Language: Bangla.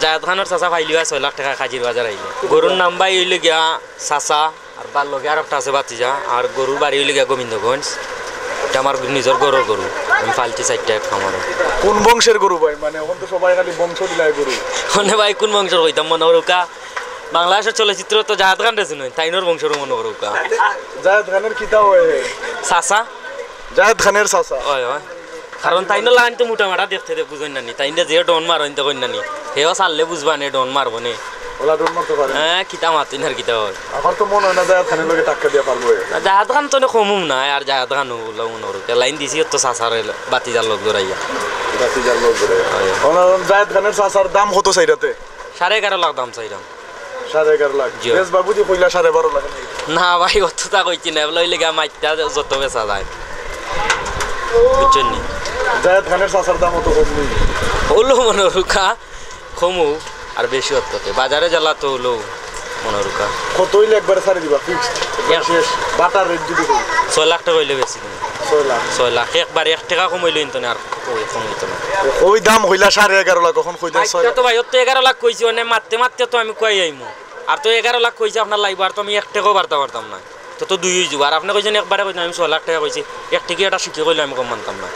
জায়দ খানের চাচা ভাইলি হয় 6 লাখ টাকা কাজির বাজার আইলে গরুর নাম ভাই হইলে গিয়া চাচা আর বার লগে আর একটা আছে বাতিজা আর গরুর বাড়ি হইলে গিয়া গোবিন্দগঞ্জ এটা আমার নিজের গরুর গরু আমি ফালতি 4টা খামার কোন বংশের গরু ভাই মানে এখন তো সবাই খালি বংশ দিলাই গরু মানে ভাই কোন বংশের হইতাম মনে করুকা বাংলাদেশের চলচ্চিত্র তো জায়দ খান রেছে নয় তাইনোর বংশের মনে করুকা জায়দ খানের কিতা হয় চাচা জায়দ খানের চাচা হয় হয় কারণ তাইনো লাইন তো মোটামাটা দেখতে বুঝেন নানি তাইনে যে ডন মারন তো কইন নানি হেও চাললে বুঝবা নে ডন মারবো নে ওলা ডন মারতে পারে হ্যাঁ কিতা মাতিন আর কিতা হয় আমার তো মনে হয় না জায়দ খানের লগে টাক্কা দিয়া পারবো জায়দ খান তো কমুম না আর জায়দ খান হলো মনে করুকা লাইন দিছি তো চাচার বাতিজার লোক ধরাইয়া বাতিজার লোক ধরাইয়া জায়দ খানের চাচার দাম কত চাইরাতে 11.5 লাখ দাম চাইলাম 11.5 লাখ বেশ বাবুজি কইলা 12.5 লাখ না ভাই অতটা কইছি না লইলে গা মাইতা যত বেচা যায় বুঝছেন নি জায়দ খানের চাচার দাম অত কম নেই হলো মনে রুকা কমু আর বেশি হতে বাজারে জ্বালা তো হলো মনে রুকা কত হইলে একবার ছাড়ি দিবা ফিক্সড শেষ বাটার রেট যদি 6 লাখ টাকা হইলে বেশি তুমি 6 লাখ একবার 1 টাকা কমাইলো ইনতো না আর কমাইতো না ওই দাম হইলা 11.5 লাখ কখন কইতা 6 তো ভাই তো 11 লাখ কইছি মানে মারতে তো আমি কই আইমু আর তো 11 লাখ কইছি আপনার লাইব আর তো আমি 1 টাকাও বাড়তে পারতাম না তো দুই হই যাব আর আপনি কইছেন একবারে কইছেন আমি 6 লাখ টাকা কইছি 1 টাকা এটা শিখে কইলে আমি কম মানতাম না